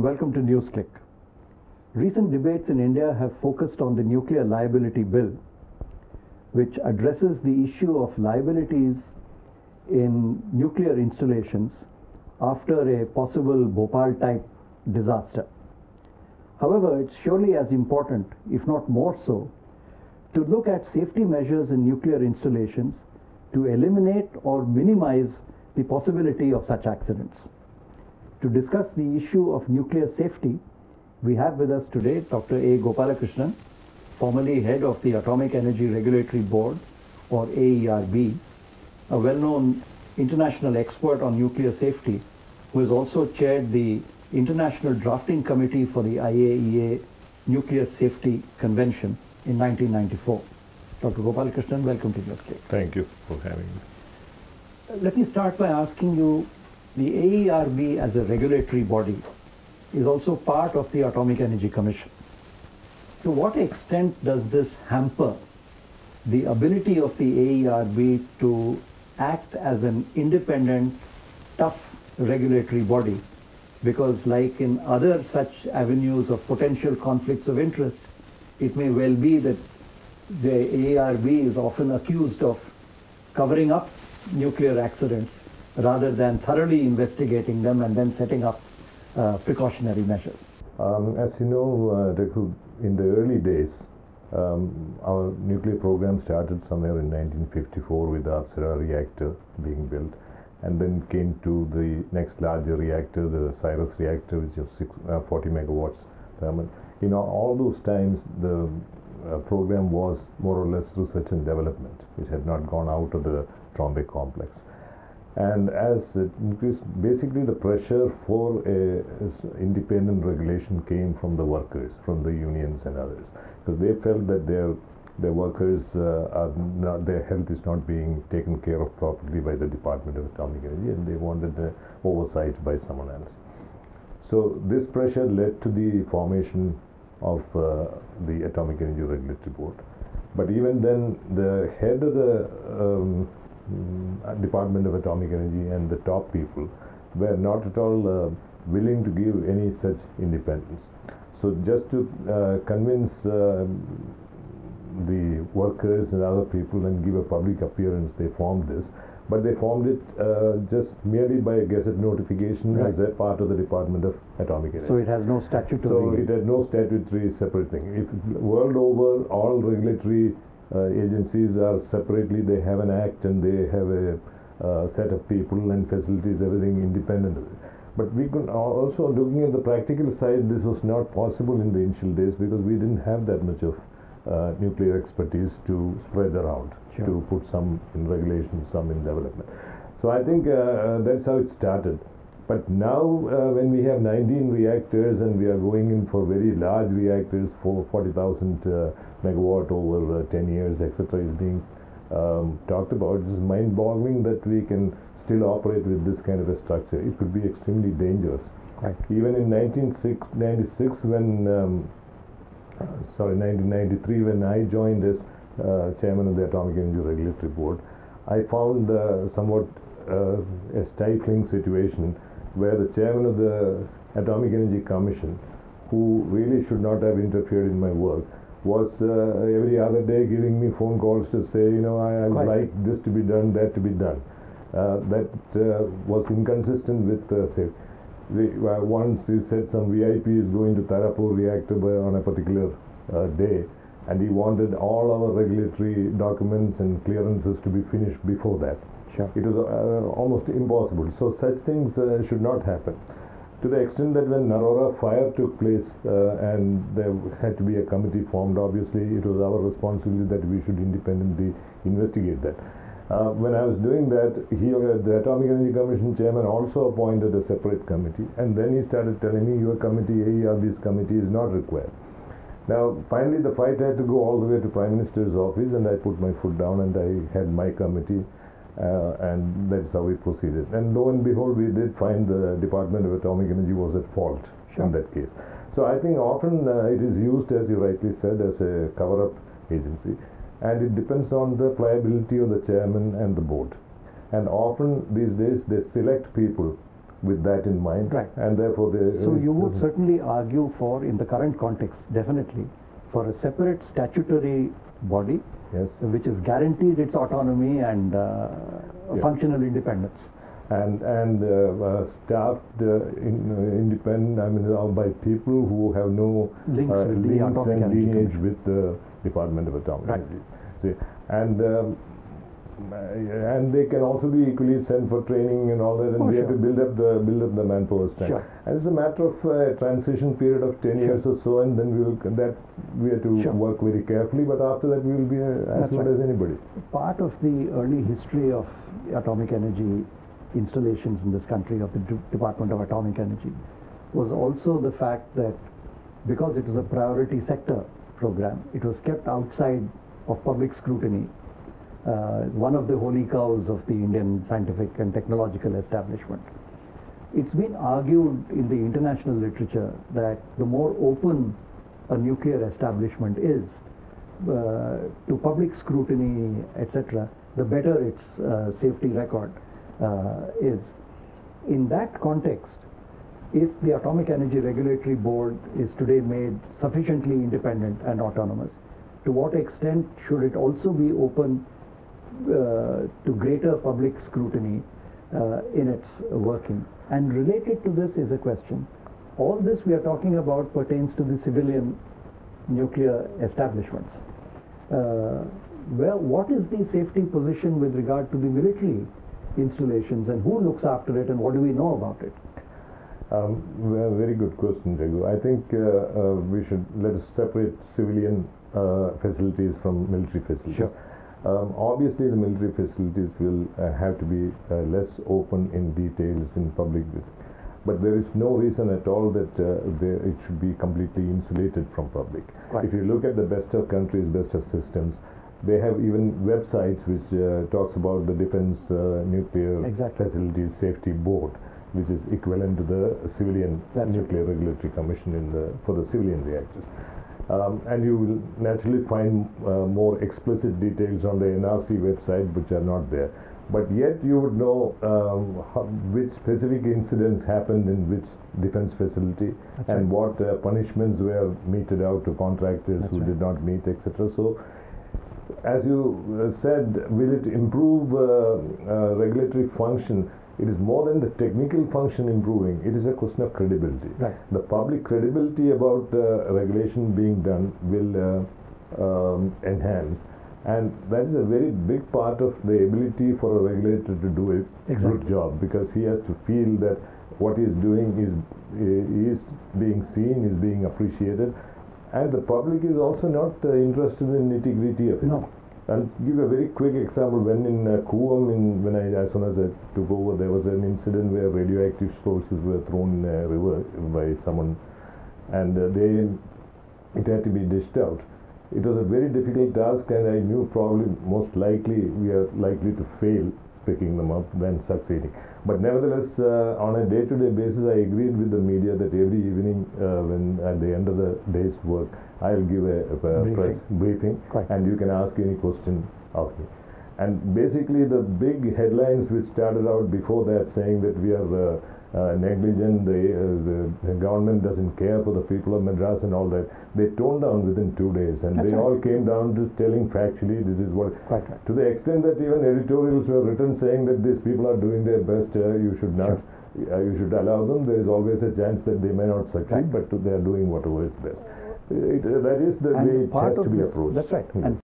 welcome to Newsclick. Recent debates in India have focused on the Nuclear Liability Bill, which addresses the issue of liabilities in nuclear installations after a possible Bhopal-type disaster. However, it's surely as important, if not more so, to look at safety measures in nuclear installations to eliminate or minimize the possibility of such accidents. To discuss the issue of nuclear safety, we have with us today Dr. A. Gopalkrishnan, formerly head of the Atomic Energy Regulatory Board, or AERB, a well-known international expert on nuclear safety, who has also chaired the International Drafting Committee for the IAEA Nuclear Safety Convention in 1994. Dr. Gopalkrishnan, welcome to Newsclick. Thank you for having me. Let me start by asking you, the AERB as a regulatory body is also part of the Atomic Energy Commission. To what extent does this hamper the ability of the AERB to act as an independent, tough regulatory body? Because like in other such avenues of potential conflicts of interest, it may well be that the AERB is often accused of covering up nuclear accidents rather than thoroughly investigating them and then setting up precautionary measures. As you know, Raghu, in the early days, our nuclear program started somewhere in 1954 with the Apsara reactor being built, and then came to the next larger reactor, the Cyrus reactor, which was 40 megawatts thermal. In all those times, the program was more or less research and development, which had not gone out of the Trombay complex. And as it increased, basically the pressure for independent regulation came from the workers, from the unions and others, because they felt that their workers their health is not being taken care of properly by the Department of Atomic Energy, and they wanted oversight by someone else. So this pressure led to the formation of the Atomic Energy Regulatory Board. But even then, the head of the Department of Atomic Energy and the top people were not at all willing to give any such independence. So just to convince the workers and other people and give a public appearance, they formed this. But they formed it just merely by a gazette notification, right, as a part of the Department of Atomic Energy. So it has no statutory... So it had no statutory separate thing. If world over, all regulatory agencies are separately, they have an act and they have a set of people and facilities, everything independent of it. But we could also, looking at the practical side, this was not possible in the initial days because we didn't have that much of nuclear expertise to spread around, sure, to put some in regulation, some in development. So I think that's how it started. But now when we have 19 reactors and we are going in for very large reactors, for 40,000 megawatt over 10 years, etc., is being talked about. It is mind-boggling that we can still operate with this kind of a structure. It could be extremely dangerous. Right. Even in 1996, when 1993, when I joined as chairman of the Atomic Energy Regulatory Board, I found somewhat a stifling situation where the chairman of the Atomic Energy Commission, who really should not have interfered in my work, was every other day giving me phone calls to say, you know, I would like this to be done, that to be done. That was inconsistent with safety. Once he said some VIP is going to Tarapur reactor on a particular day, and he wanted all our regulatory documents and clearances to be finished before that. Sure. It was almost impossible. So such things should not happen. To the extent that when Narora fire took place and there had to be a committee formed, obviously it was our responsibility that we should independently investigate that. When I was doing that, the Atomic Energy Commission chairman also appointed a separate committee, and then he started telling me, your committee, AERB's committee, is not required. Now, finally the fight had to go all the way to Prime Minister's office, and I put my foot down and I had my committee, and that's how we proceeded. And lo and behold, we did find the Department of Atomic Energy was at fault, sure, in that case. So I think often it is used, as you rightly said, as a cover-up agency. And it depends on the pliability of the chairman and the board. And often these days they select people with that in mind, Right. and therefore So you would certainly argue for, in the current context, definitely, for a separate statutory body, yes, which is guaranteed its autonomy and functional independence. and staffed independent, I mean, by people who have no Links with the links Atomic and Energy lineage Commission. with the Department of Atomic Right. Energy. See, and they can also be equally sent for training and all that, and we have to build up the manpower strength. Sure. And it's a matter of a transition period of 10 years or so, and then we have to work very carefully. But after that, we will be as good as anybody. Part of the early history of atomic energy installations in this country, of the Department of Atomic Energy, was also the fact that because it was a priority sector program, it was kept outside of public scrutiny. One of the holy cows of the Indian scientific and technological establishment. It's been argued in the international literature that the more open a nuclear establishment is to public scrutiny, etc., the better its safety record is. In that context, if the Atomic Energy Regulatory Board is today made sufficiently independent and autonomous, to what extent should it also be open to greater public scrutiny in its working? And related to this is a question. All this we are talking about pertains to the civilian nuclear establishments. What is the safety position with regard to the military installations, and who looks after it, and what do we know about it? Very good question, Raghu. I think let us separate civilian facilities from military facilities. Sure. Obviously, the military facilities will have to be less open in details in public, but there is no reason at all that it should be completely insulated from public. Right. If you look at the best of countries, best of systems, they have even websites which talks about the Defense Nuclear Facilities Safety Board, which is equivalent to the civilian Nuclear Regulatory Commission for the civilian reactors. And you will naturally find more explicit details on the NRC website which are not there. But yet you would know which specific incidents happened in which defense facility and what punishments were meted out to contractors who did not meet, etc. So, as you said, will it improve regulatory function? It is more than the technical function improving. It is a question of credibility. Right. The public credibility about regulation being done will enhance, and that is a very big part of the ability for a regulator to do a good job, because he has to feel that what he is doing is being seen, is being appreciated, and the public is also not interested in nitty-gritty of it. No. I'll give a very quick example. When in Kuam, as soon as I took over, there was an incident where radioactive sources were thrown in a river by someone, and it had to be dished out. It was a very difficult task, and I knew probably most likely we are likely to fail picking them up than succeeding. But nevertheless, on a day-to-day basis, I agreed with the media that every evening, when at the end of the day's work, I'll give a press briefing, and you can ask any question of me. And basically, the big headlines which started out before that saying that we are negligent, the government doesn't care for the people of Madras and all that, they toned down within 2 days, and they all came down to telling factually this is what. To the extent that even editorials were written saying that these people are doing their best, you should not, you should allow them. There is always a chance that they may not succeed, but they are doing whatever is best. That is the way it has to be approached. That's right. And